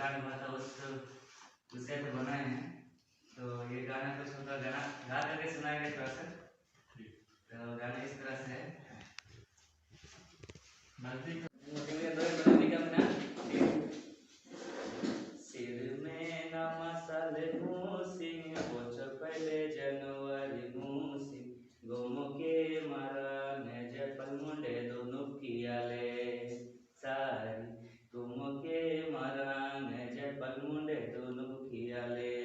गाना हुआ था उससे तो बनाए हैं। तो ये गाना कुछ होगा, गाना गा करके सुनाएंगे थोड़ा सा। तो गाना इस तरह से है। सिर में न मसाले मूसिंग बोच पहले जनवरी मूसिंग गोमो के मारा ने जपल मुंडे दोनों कियाले सारी गोमो के मारा ने जपल मुंडे दोनों कियाले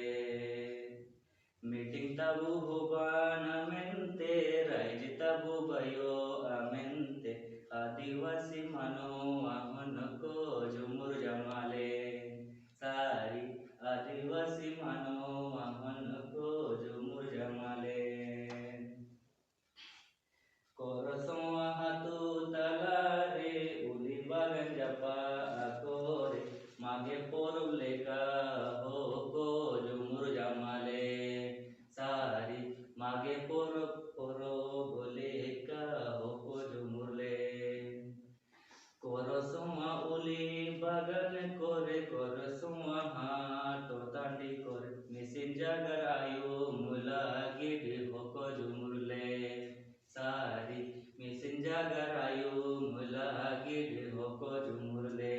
मीटिंग तबु होबान अमेंते राइज तबु भयो अमेंते आदिवासी मनो आहन को जुमुर जमाले सारी आदिवासी मनो आहन को जुमुर जमाले कोरसों हाथू तलारे उली बागन जपा अकोरे मागे पोरुले का हो को जुमुर जमाले सारी मागे पोरो पोरो बोले का हो को जुमुरले कोरसुमा उली बागन कोरे कोरसुमा हाटो तांडी कोरे मिसिन जागर आयु मुला गिरी हो को जुमुरले सारी मिसिन जागर आयु मुला गिरी हो को जुमुरले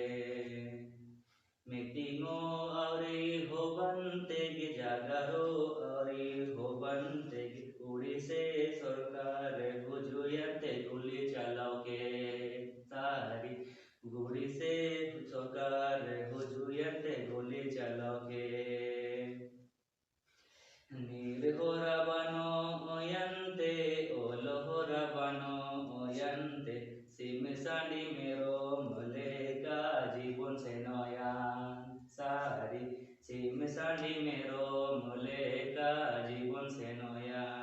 मीटिंगो औरी हो बनते गे जागरो औरी हो बनते गे उड़ीसे सरकार गुजुयते गुली चलाओ के सारी गुड़ी से सरकार गुजुयते गुली चलाओ के नील होरा बनो ओयंते ओलो होरा बनो ओयंते सिम सांडी मेरो मलेगा जीवन से नयान सारी सिम सांडी मेरो मलेगा जीवन से नयान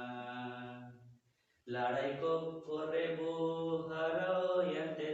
लड़ाई को कोरे बुहारो यंते